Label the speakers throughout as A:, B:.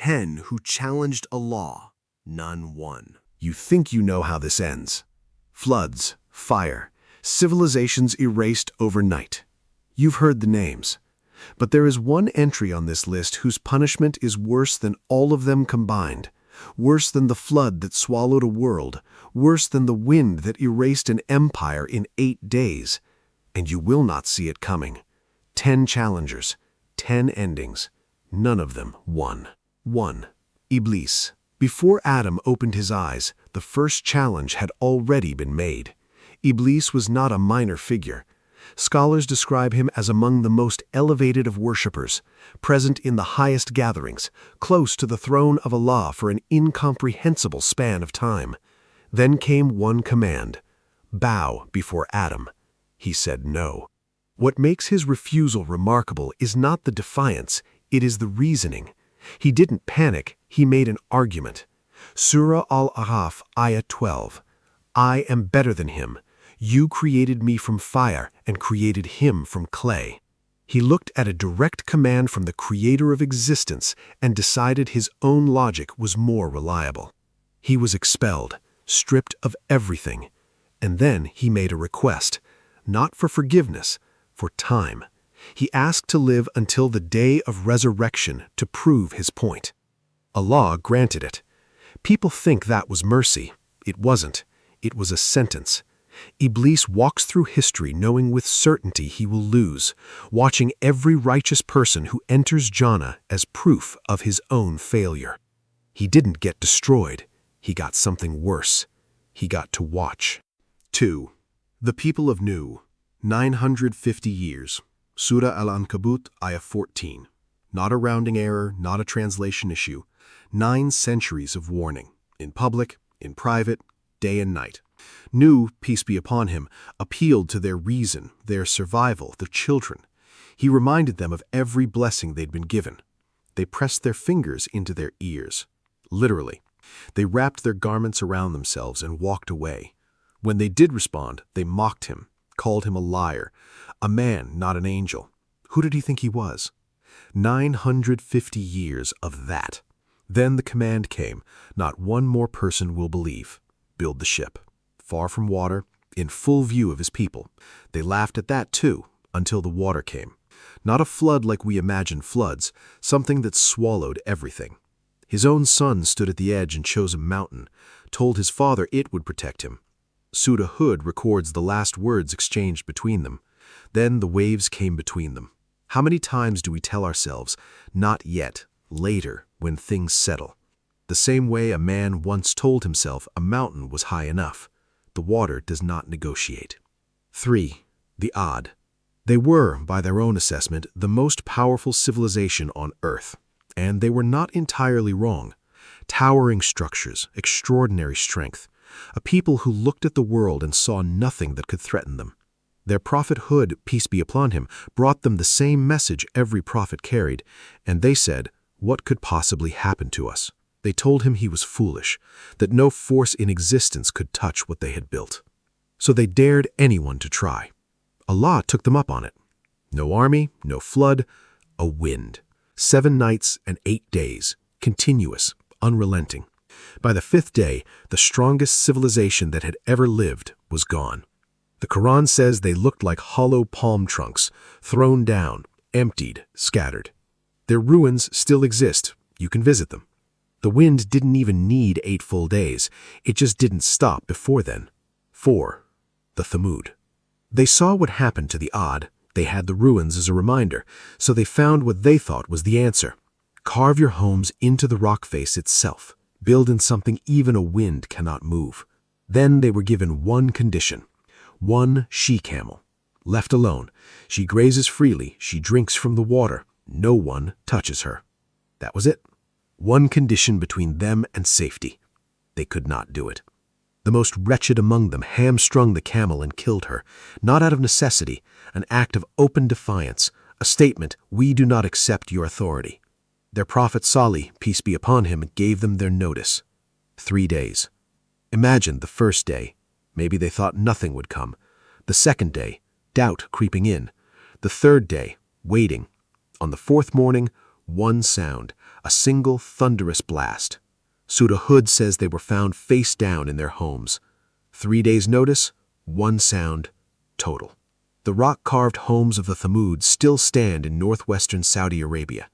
A: 10 who challenged Allah. None won.
B: You think you know how this ends. Floods, fire, civilizations erased overnight. You've heard the names. But there is one entry on this list whose punishment is worse than all of them combined, worse than the flood that swallowed a world, worse than the wind that erased an empire in 8 days. And you will not see it coming. 10 challengers, 10 endings. None of them won. 1. Iblis. Before Adam opened his eyes, the first challenge had already been made. Iblis was not a minor figure. Scholars describe him as among the most elevated of worshippers, present in the highest gatherings, close to the throne of Allah for an incomprehensible span of time. Then came one command: bow before Adam. He said no. What makes his refusal remarkable is not the defiance, it is the reasoning. He didn't panic, he made an argument. Surah Al-Araf, Ayah 12. I am better than him. You created me from fire and created him from clay. He looked at a direct command from the creator of existence and decided his own logic was more reliable. He was expelled, stripped of everything. And then he made a request, not for forgiveness, for time. He asked to live until the day of resurrection to prove his point. Allah granted it. People think that was mercy. It wasn't. It was a sentence. Iblis walks through history knowing with certainty he will lose, watching every righteous person who enters Jannah as proof of his own failure. He didn't get destroyed. He got something worse. He got to watch. 2. The people of Nu. 950 years. Surah Al-Ankabut, Ayah 14. Not a rounding error, not a translation issue. 9 centuries of warning. In public, in private, day and night. Nu, peace be upon him, appealed to their reason, their survival, their children. He reminded them of every blessing they'd been given. They pressed their fingers into their ears. Literally. They wrapped their garments around themselves and walked away. When they did respond, they mocked him, called him a liar, a man, not an angel. Who did he think he was? 950 years of that. Then the command came, not one more person will believe. Build the ship. Far from water, in full view of his people. They laughed at that too, until the water came. Not a flood like we imagine floods, something that swallowed everything. His own son stood at the edge and chose a mountain, told his father it would protect him. Surah Hud records the last words exchanged between them. Then the waves came between them. How many times do we tell ourselves, not yet, later, when things settle? The same way a man once told himself a mountain was high enough. The water does not negotiate. 3. The Odd. They were, by their own assessment, the most powerful civilization on Earth. And they were not entirely wrong. Towering structures, extraordinary strength. A people who looked at the world and saw nothing that could threaten them. Their prophet Hud, peace be upon him, brought them the same message every prophet carried, and they said, what could possibly happen to us? They told him he was foolish, that no force in existence could touch what they had built. So they dared anyone to try. Allah took them up on it. No army, no flood, a wind. 7 nights and 8 days, continuous, unrelenting. By the 5th day, the strongest civilization that had ever lived was gone. The Quran says they looked like hollow palm trunks, thrown down, emptied, scattered. Their ruins still exist. You can visit them. The wind didn't even need 8 full days. It just didn't stop before then. 4. The Thamud. They saw what happened to the Odd. They had the ruins as a reminder, so they found what they thought was the answer. Carve your homes into the rock face itself. Build in something even a wind cannot move. Then they were given one condition. 1 she-camel. Left alone. She grazes freely. She drinks from the water. No one touches her. That was it. One condition between them and safety. They could not do it. The most wretched among them hamstrung the camel and killed her, not out of necessity, an act of open defiance, a statement, we do not accept your authority. Their prophet Salih, peace be upon him, gave them their notice. 3 days. Imagine the first day. Maybe they thought nothing would come. The second day, doubt creeping in. The third day, waiting. On the 4th morning, One sound, a single thunderous blast. Surah Hud says they were found face down in their homes. 3 days' notice, one sound, total. The rock-carved homes of the Thamud still stand in northwestern Saudi Arabia.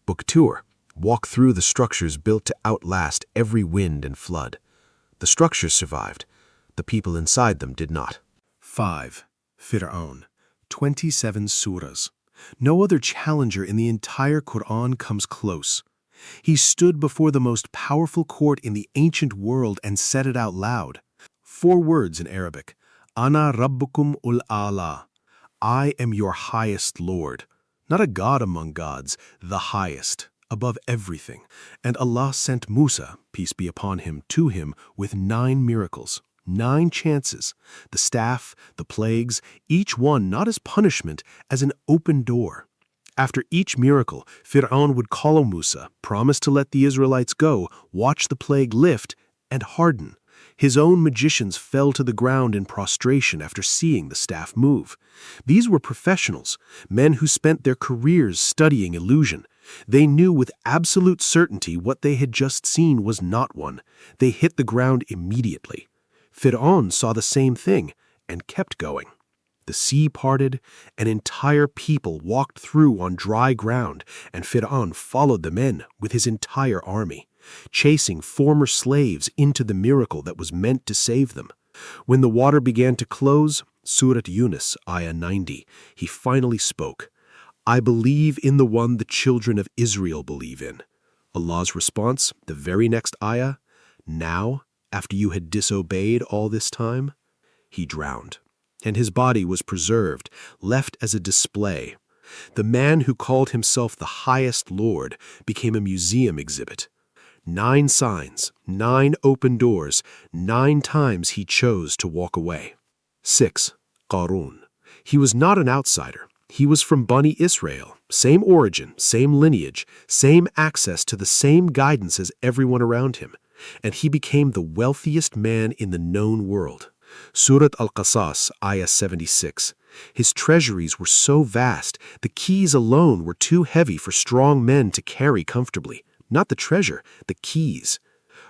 B: Book a tour. Walk through the structures built to outlast every wind and flood. The structures survived. The people inside them did not. 5. Pharaoh. 27 surahs. No other challenger in the entire Quran comes close. He stood before the most powerful court in the ancient world and said it out loud. 4 words in Arabic. Ana rabbukum ul-ala. I am your highest Lord. Not a god among gods, the highest, above everything. And Allah sent Musa, peace be upon him, to him with 9 miracles, 9 chances, the staff, the plagues, each one not as punishment, as an open door. After each miracle, Pharaoh would call on Musa, promise to let the Israelites go, watch the plague lift, and harden. His own magicians fell to the ground in prostration after seeing the staff move. These were professionals, men who spent their careers studying illusion. They knew with absolute certainty what they had just seen was not one. They hit the ground immediately. Pharaoh saw the same thing and kept going. The sea parted, an entire people walked through on dry ground, and Pharaoh followed them in with his entire army, chasing former slaves into the miracle that was meant to save them. When the water began to close, Surah Yunus, ayah 90, he finally spoke, I believe in the one the children of Israel believe in. Allah's response, the very next ayah, now, after you had disobeyed all this time, he drowned, and his body was preserved, left as a display. The man who called himself the highest Lord became a museum exhibit. 9 signs, 9 open doors, 9 times he chose to walk away. 6. Qarun. He was not an outsider. He was from Bani Israel, same origin, same lineage, same access to the same guidance as everyone around him, and he became the wealthiest man in the known world. Surat Al-Qasas, ayah 76. His treasuries were so vast, the keys alone were too heavy for strong men to carry comfortably. Not the treasure, the keys.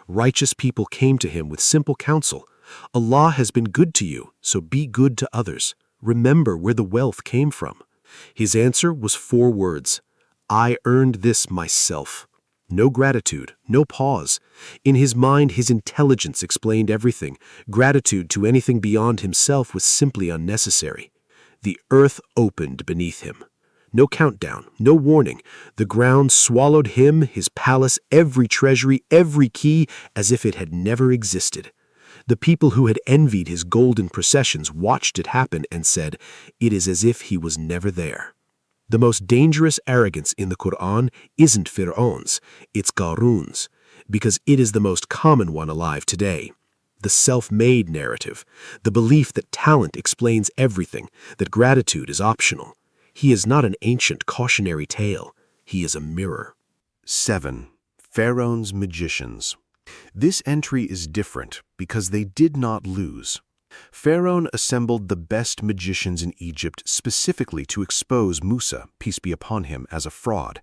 B: Righteous people came to him with simple counsel. Allah has been good to you, so be good to others. Remember where the wealth came from. His answer was 4 words. I earned this myself. No gratitude, no pause. In his mind, his intelligence explained everything. Gratitude to anything beyond himself was simply unnecessary. The earth opened beneath him. No countdown, no warning. The ground swallowed him, his palace, every treasury, every key, as if it had never existed. The people who had envied his golden processions watched it happen and said, it is as if he was never there. The most dangerous arrogance in the Quran isn't Pharaoh's, it's Qarun's, because it is the most common one alive today. The self-made narrative, the belief that talent explains everything, that gratitude is optional. He is not an ancient cautionary tale. He is a mirror. 7. Pharaoh's magicians. This entry is different because they did not lose. Pharaoh assembled the best magicians in Egypt specifically to expose Musa, peace be upon him, as a fraud.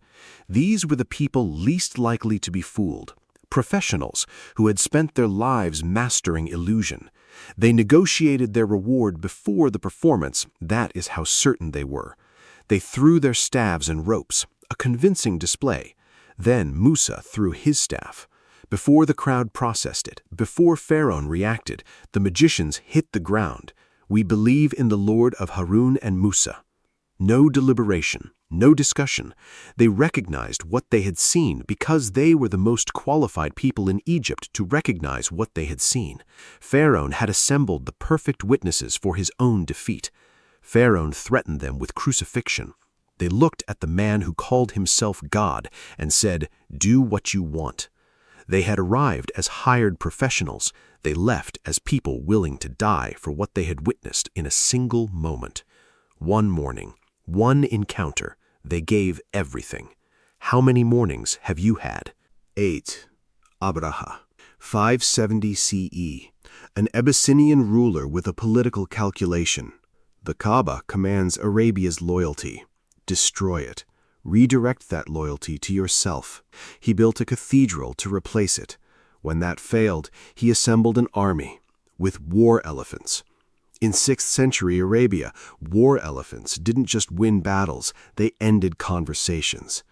B: These were the people least likely to be fooled, professionals who had spent their lives mastering illusion. They negotiated their reward before the performance, that is how certain they were. They threw their staves and ropes, a convincing display. Then Musa threw his staff. Before the crowd processed it, before Pharaoh reacted, the magicians hit the ground. We believe in the Lord of Harun and Musa. No deliberation, no discussion. They recognized what they had seen because they were the most qualified people in Egypt to recognize what they had seen. Pharaoh had assembled the perfect witnesses for his own defeat. Pharaoh threatened them with crucifixion. They looked at the man who called himself God and said, do what you want. They had arrived as hired professionals. They left as people willing to die for what they had witnessed in a single moment. One morning, one encounter, they gave everything. How many mornings have you had? 8. Abraha, 570 CE, an Abyssinian ruler with a political calculation. The Kaaba commands Arabia's loyalty. Destroy it. Redirect that loyalty to yourself. He built a cathedral to replace it. When that failed, he assembled an army with war elephants. In 6th century Arabia, war elephants didn't just win battles, they ended conversations.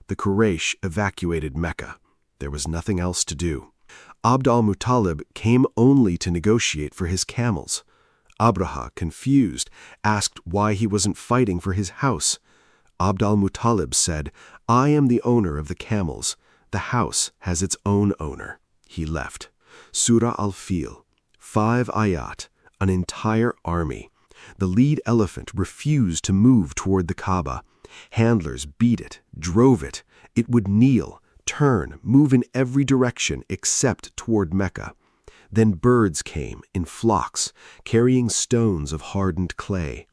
B: The Quraysh evacuated Mecca. There was nothing else to do. Abd al-Muttalib came only to negotiate for his camels. Abraha, confused, asked why he wasn't fighting for his house. Abd al-Muttalib said, "I am the owner of the camels. The house has its own owner." He left. Surah al-Fil, 5 ayat, an entire army. The lead elephant refused to move toward the Kaaba. Handlers beat it, drove it. It would kneel, turn, move in every direction except toward Mecca. Then birds came in flocks, carrying stones of hardened clay.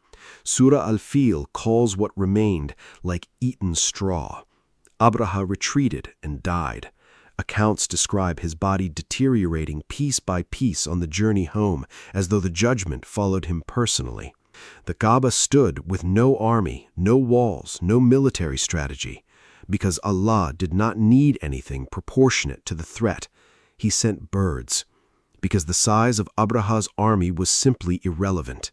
B: Surah al-Fil calls what remained like eaten straw. Abraha retreated and died. Accounts describe his body deteriorating piece by piece on the journey home, as though the judgment followed him personally. The Kaaba stood with no army, no walls, no military strategy. Because Allah did not need anything proportionate to the threat, He sent birds. Because the size of Abraha's army was simply irrelevant.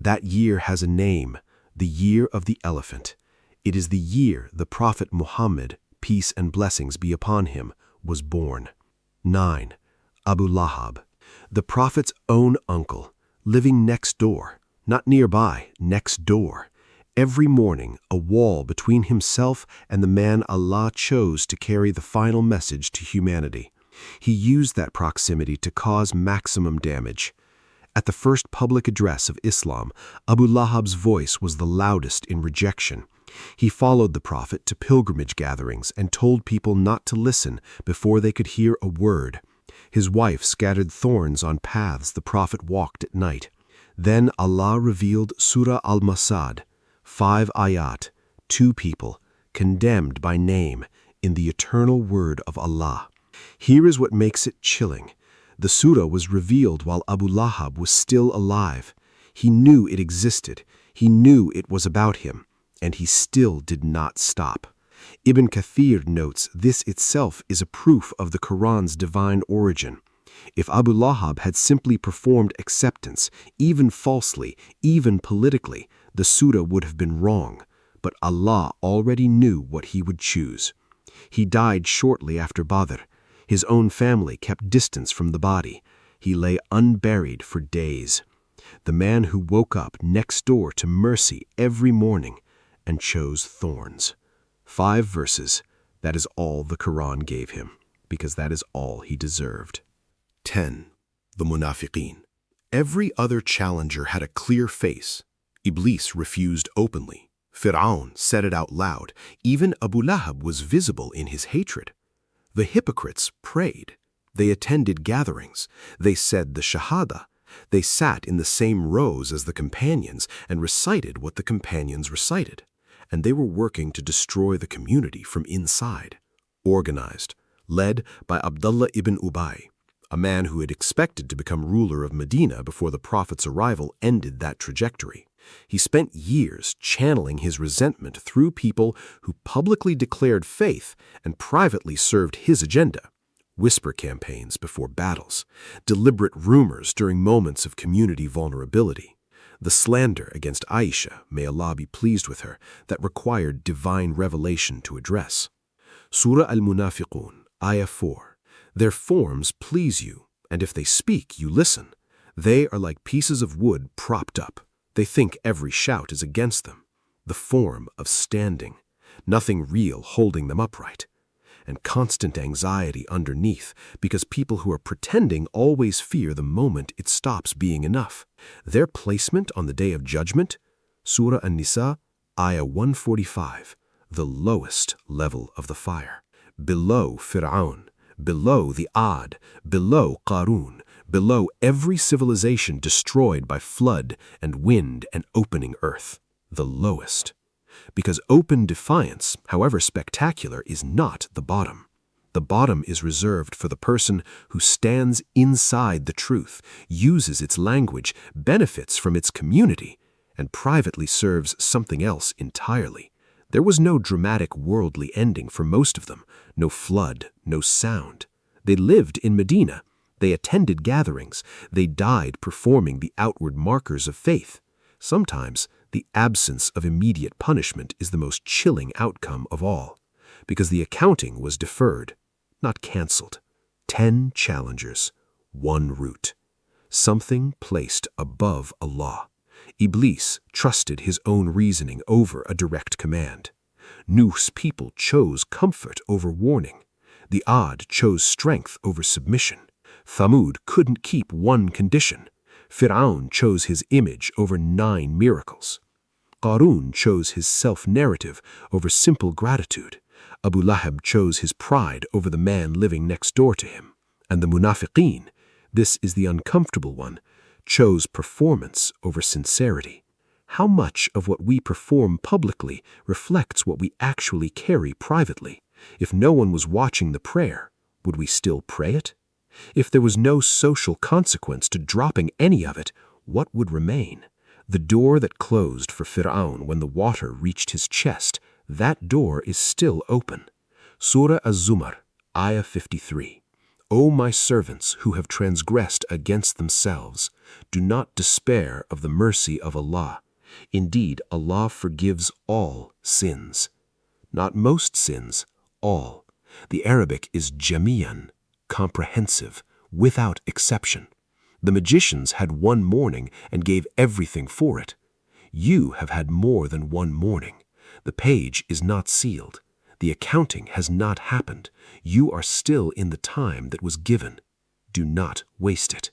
B: That year has a name, the year of the elephant. It is the year the Prophet Muhammad, peace and blessings be upon him, was born. 9. Abu Lahab, the Prophet's own uncle, living next door, not nearby, next door. Every morning, a wall between himself and the man Allah chose to carry the final message to humanity. He used that proximity to cause maximum damage. At the first public address of Islam, Abu Lahab's voice was the loudest in rejection. He followed the Prophet to pilgrimage gatherings and told people not to listen before they could hear a word. His wife scattered thorns on paths the Prophet walked at night. Then Allah revealed Surah al-Masad, 5 ayat, 2 people, condemned by name in the eternal word of Allah. Here is what makes it chilling. The surah was revealed while Abu Lahab was still alive. He knew it existed. He knew it was about him. And he still did not stop. Ibn Kathir notes this itself is a proof of the Quran's divine origin. If Abu Lahab had simply performed acceptance, even falsely, even politically, the surah would have been wrong. But Allah already knew what he would choose. He died shortly after Badr. His own family kept distance from the body. He lay unburied for days. The man who woke up next door to mercy every morning and chose thorns. 5 verses. That is all the Quran gave him, because that is all he deserved. 10. The Munafiqeen. Every other challenger had a clear face. Iblis refused openly. Pharaoh said it out loud. Even Abu Lahab was visible in his hatred. The hypocrites prayed. They attended gatherings. They said the Shahada. They sat in the same rows as the companions and recited what the companions recited. And they were working to destroy the community from inside. Organized, led by Abdullah ibn Ubay, a man who had expected to become ruler of Medina before the Prophet's arrival ended that trajectory. He spent years channeling his resentment through people who publicly declared faith and privately served his agenda. Whisper campaigns before battles, deliberate rumors during moments of community vulnerability, the slander against Aisha, may Allah be pleased with her, that required divine revelation to address. Surah al-Munafiqun, Ayah 4. Their forms please you, and if they speak, you listen. They are like pieces of wood propped up. They think every shout is against them. The form of standing, nothing real holding them upright. And constant anxiety underneath, because people who are pretending always fear the moment it stops being enough. Their placement on the Day of Judgment, Surah An-Nisa, Ayah 145, the lowest level of the fire. Below Pharaoh, below the Ad, below Qarun, below every civilization destroyed by flood and wind and opening earth. The lowest. Because open defiance, however spectacular, is not the bottom. The bottom is reserved for the person who stands inside the truth, uses its language, benefits from its community, and privately serves something else entirely. There was no dramatic worldly ending for most of them, no flood, no sound. They lived in Medina. They attended gatherings. They died performing the outward markers of faith. Sometimes, the absence of immediate punishment is the most chilling outcome of all, because the accounting was deferred, not cancelled. 10 challengers, 1 route. Something placed above Allah. Iblis trusted his own reasoning over a direct command. Nuh's people chose comfort over warning. The Ad chose strength over submission. Thamud couldn't keep one condition. Pharaoh chose his image over 9 miracles. Qarun chose his self-narrative over simple gratitude. Abu Lahab chose his pride over the man living next door to him. And the munafiqeen, this is the uncomfortable one, chose performance over sincerity. How much of what we perform publicly reflects what we actually carry privately? If no one was watching the prayer, would we still pray it? If there was no social consequence to dropping any of it, what would remain? The door that closed for Pharaoh when the water reached his chest, that door is still open. Surah Az-Zumar, Ayah 53. O my servants who have transgressed against themselves, do not despair of the mercy of Allah. Indeed, Allah forgives all sins. Not most sins, all. The Arabic is jami'an, comprehensive, without exception. The magicians had one morning and gave everything for it. You have had more than one morning. The page is not sealed. The accounting has not happened. You are still in the time that was given. Do not waste it.